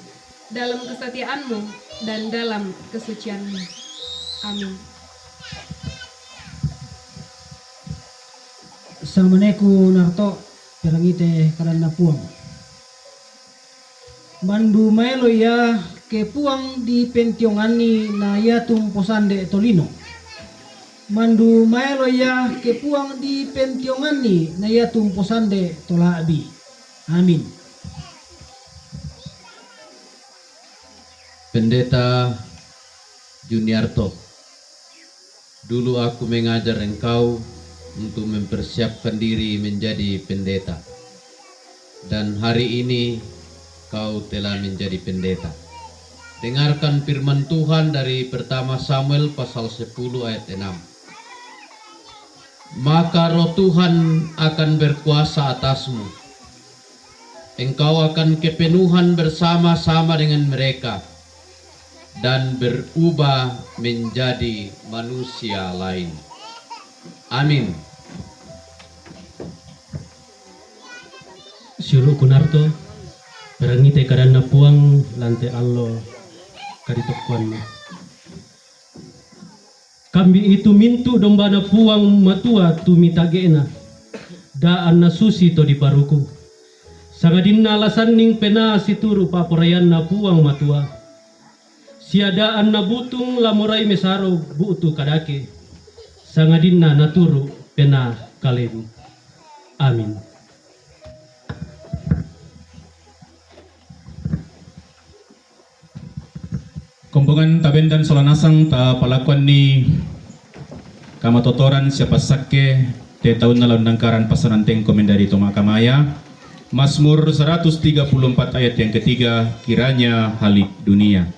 dalam kesetiaanmu, dan dalam kesucianmu. Amin. Samaneku Narto, perangite kadan na puang. Mandu maelo ya ke puang di pentiongani na ya tumposande tolino. Mandu maelo ya ke puang di pentiongani na ya tumposande tolaabi. Amin. Pendeta Juniarto, dulu aku mengajar engkau untuk mempersiapkan diri menjadi pendeta. Dan hari ini kau telah menjadi pendeta. Dengarkan firman Tuhan dari pertama Samuel pasal 10 ayat 6. Maka roh Tuhan akan berkuasa atasmu. Engkau akan kepenuhan bersama-sama dengan mereka dan berubah menjadi manusia lain. Amin. Syuluku Narto, Perangite kadana puang lante allo karitokuan. Kambi itu mintu dombana puang matua tu mitagena. Daan na susi to di paruku. Sangadinna alasan ning pena situru paporayan na puang matua. Siadaan na butung lamurai mesaro butu kadake. Sangadinna naturu pena kalebu. Amin. Kompongan taben dan solanasang ta palakuan ni kamatotoran siapa sakke te tahun nalan nangkaran pasananteng komendari Toma Kamaya. Mazmur 134 ayat yang ketiga, kiranya halik dunia.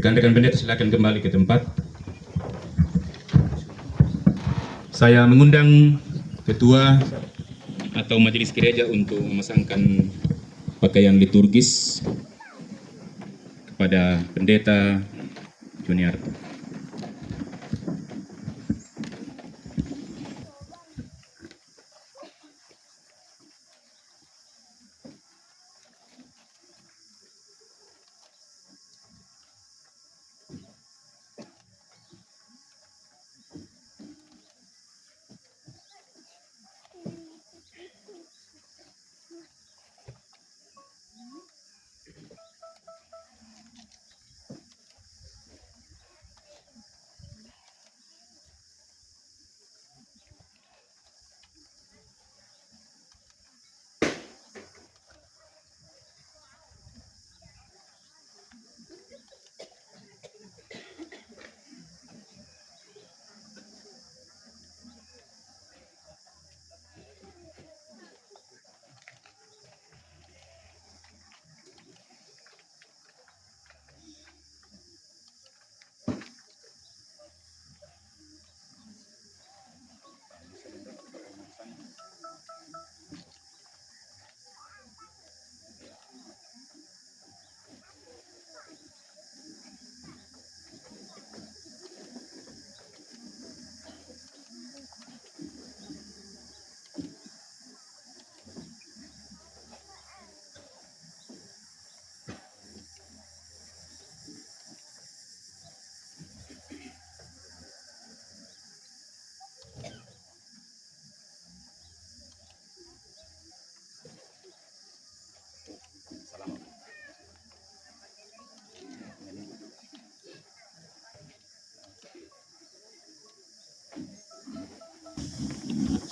Rekan-rekan pendeta silakan kembali ke tempat. Saya mengundang ketua atau majelis gereja untuk memasangkan pakaian liturgis kepada pendeta Juniarto.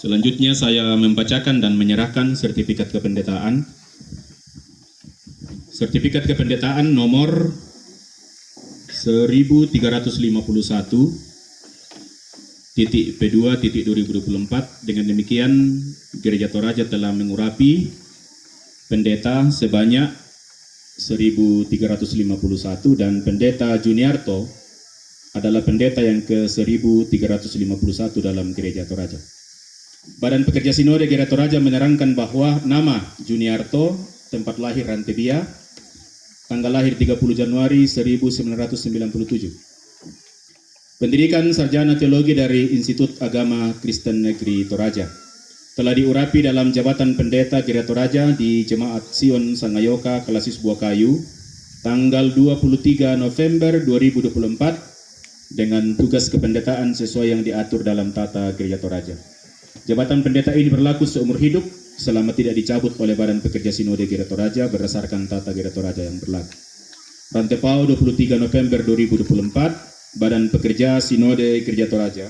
Selanjutnya saya membacakan dan menyerahkan sertifikat kependetaan. Sertifikat kependetaan nomor 1351.P2.2024. Dengan demikian Gereja Toraja telah mengurapi pendeta sebanyak 1351 dan pendeta Juniarto adalah pendeta yang ke-1351 dalam Gereja Toraja. Badan Pekerja Sinode Gereja Toraja menerangkan bahwa nama Juniarto, tempat lahir Rantebia, tanggal lahir 30 Januari 1997. Pendidikan sarjana teologi dari Institut Agama Kristen Negeri Toraja. telah diurapi dalam jabatan pendeta Gereja Toraja di Jemaat Sion Sangayoka Kelasis Buakayu tanggal 23 November 2024 dengan tugas kependetaan sesuai yang diatur dalam tata Gereja Toraja. Jabatan pendeta ini berlaku seumur hidup selama tidak dicabut oleh Badan Pekerja Sinode Gereja Toraja berdasarkan tata Gereja Toraja yang berlaku. Rantepau 23 November 2024, Badan Pekerja Sinode Gereja Toraja.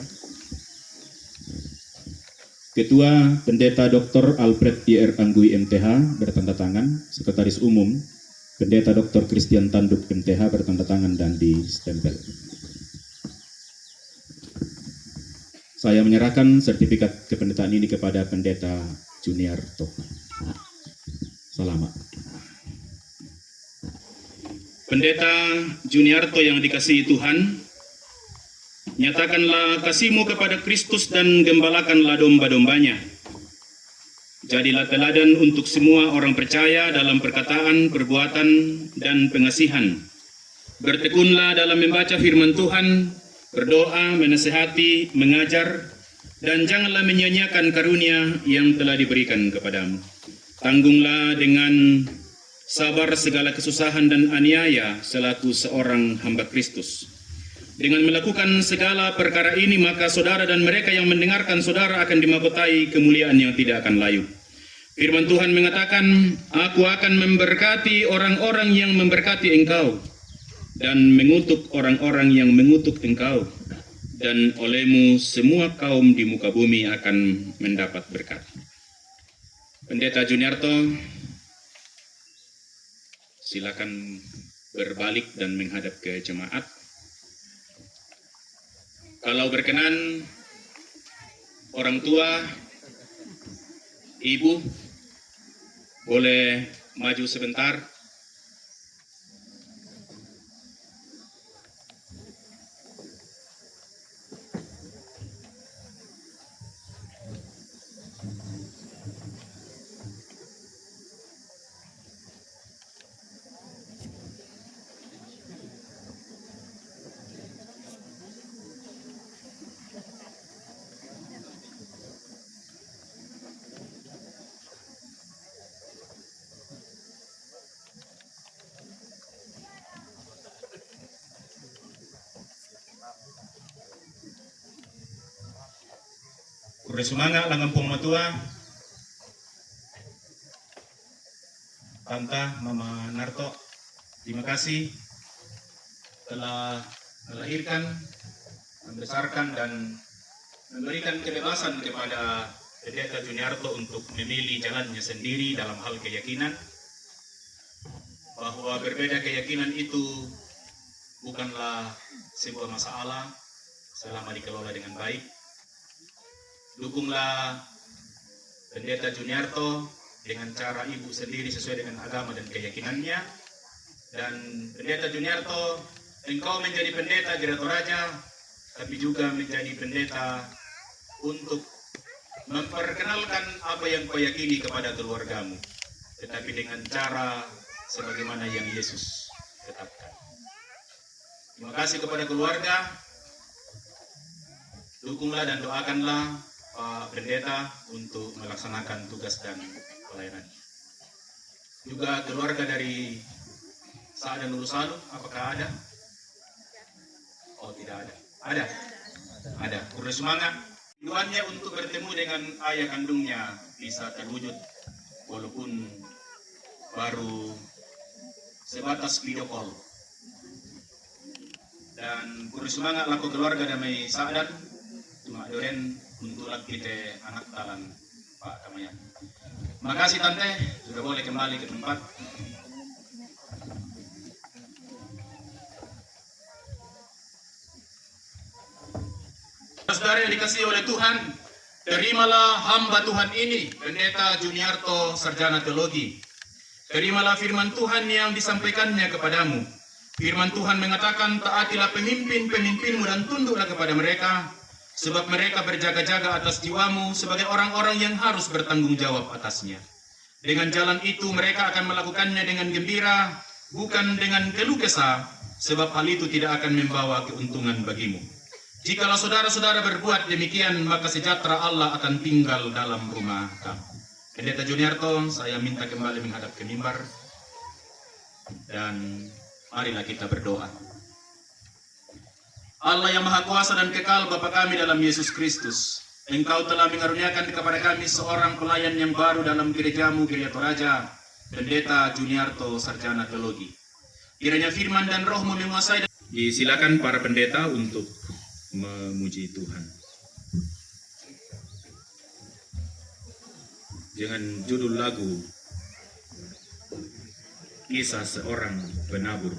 Ketua Pendeta Dr. Alfred Y.R. Anggui MTH bertanda tangan, Sekretaris Umum Pendeta Dr. Christian Tanduk MTH bertanda tangan dan distempel. Saya menyerahkan sertifikat kependetaan ini kepada Pendeta Juniarto. Selamat. Pendeta Juniarto yang dikasihi Tuhan, nyatakanlah kasih-Mu kepada Kristus dan gembalakanlah domba-dombanya. Jadilah teladan untuk semua orang percaya dalam perkataan, perbuatan, dan pengasihan. Bertekunlah dalam membaca firman Tuhan, berdoa, menasihati, mengajar, dan janganlah menyia-nyiakan karunia yang telah diberikan kepadamu. Tanggunglah dengan sabar segala kesusahan dan aniaya selaku seorang hamba Kristus. Dengan melakukan segala perkara ini, maka saudara dan mereka yang mendengarkan saudara akan dimahkotai kemuliaan yang tidak akan layu. Firman Tuhan mengatakan, Aku akan memberkati orang-orang yang memberkati engkau, dan mengutuk orang-orang yang mengutuk engkau, dan olehmu semua kaum di muka bumi akan mendapat berkat. Pendeta Juniarto, silakan berbalik dan menghadap ke jemaat. Kalau berkenan, orang tua, ibu, boleh maju sebentar. Kure sumanga langampung matua, Tanta Mama Narto, terima kasih telah melahirkan, membesarkan dan memberikan kebebasan kepada Pendeta Juniarto untuk memilih jalannya sendiri dalam hal keyakinan, bahwa berbeda keyakinan itu bukanlah sebuah masalah selama dikelola dengan baik. Dukunglah Pendeta Juniarto dengan cara ibu sendiri sesuai dengan agama dan keyakinannya. Dan Pendeta Juniarto, engkau menjadi pendeta Gereja Toraja, tapi juga menjadi pendeta untuk memperkenalkan apa yang kau yakini kepada keluargamu, tetapi dengan cara sebagaimana yang Yesus tetapkan. Terima kasih kepada keluarga. Dukunglah dan doakanlah Pak Pendeta untuk melaksanakan tugas dan pelayanan. Juga keluarga dari Saad dan Lulusalu, apakah ada? Oh, tidak ada. Ada? Ada. Kurang semangat. Tujuannya untuk bertemu dengan ayah kandungnya bisa terwujud walaupun baru sebatas video call. Dan kurang semangat laku keluarga damai Saadan, cuma doren untuk kita anak talan Pak Kamayan. Makasih Tante, sudah boleh kembali ke tempat. Saudara yang dikasihi oleh Tuhan, terimalah hamba Tuhan ini, Pendeta Juniarto, Sarjana Teologi. Terimalah firman Tuhan yang disampaikannya kepadamu. Firman Tuhan mengatakan, taatilah pemimpin-pemimpinmu dan tunduklah kepada mereka, sebab mereka berjaga-jaga atas jiwamu sebagai orang-orang yang harus bertanggung jawab atasnya. Dengan jalan itu mereka akan melakukannya dengan gembira, bukan dengan keluh kesah, sebab hal itu tidak akan membawa keuntungan bagimu. Jikalau saudara-saudara berbuat demikian, maka sejahtera Allah akan tinggal dalam rumah kamu. Pendeta Juniarto, saya minta kembali menghadap ke mimbar. Dan marilah kita berdoa. Allah yang Maha Kuasa dan Kekal, Bapa kami dalam Yesus Kristus, Engkau telah mengaruniakan kepada kami seorang pelayan yang baru dalam gerejamu, Gereja Toraja, Pendeta Juniarto, Sarjana Teologi. Kiranya firman dan rohmu menguasai. Disilakan para pendeta untuk memuji Tuhan. Dengan judul lagu Kisah Seorang Penabur.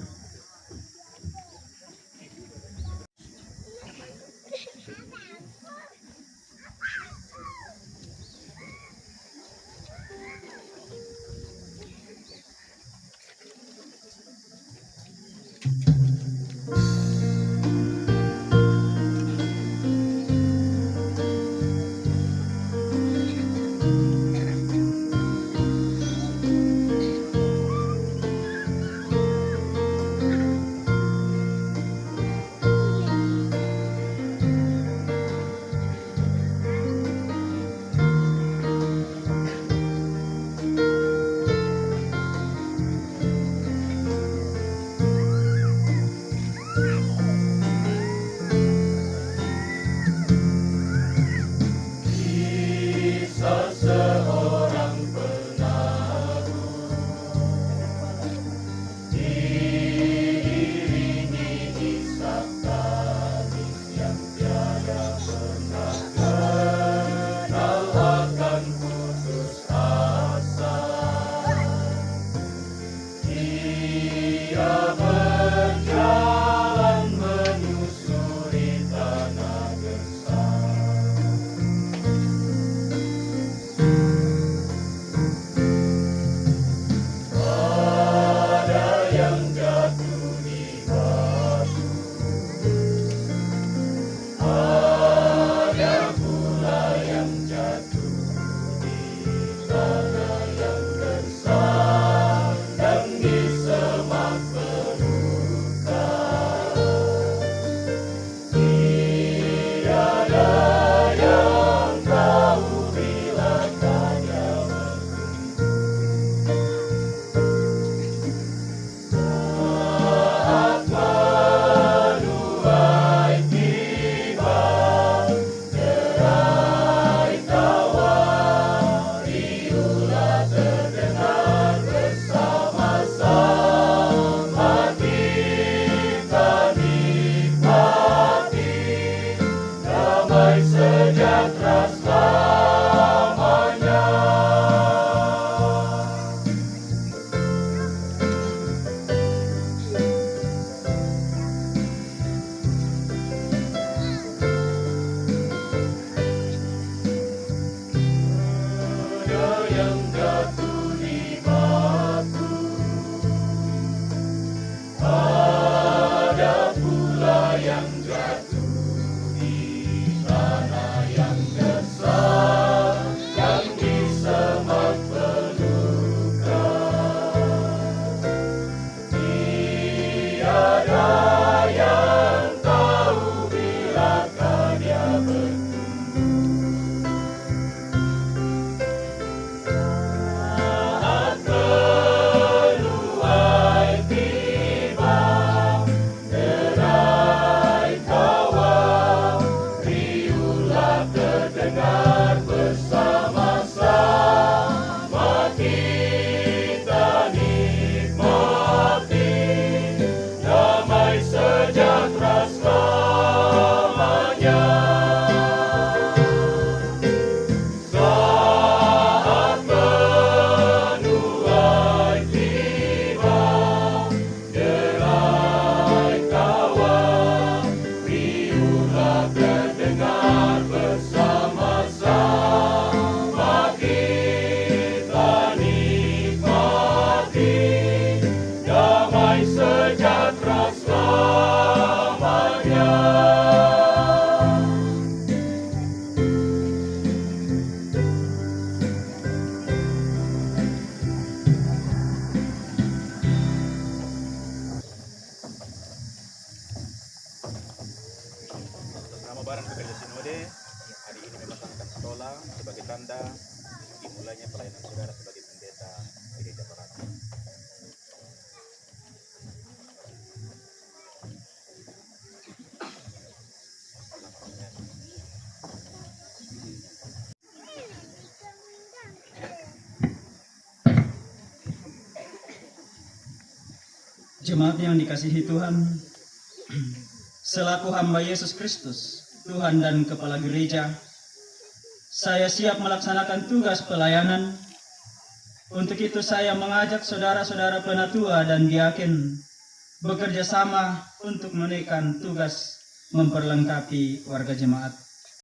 Jemaat yang dikasihi Tuhan, selaku hamba Yesus Kristus, Tuhan dan Kepala Gereja, saya siap melaksanakan tugas pelayanan. Untuk itu saya mengajak saudara-saudara penatua dan diaken bekerja sama untuk menunaikan tugas memperlengkapi warga jemaat.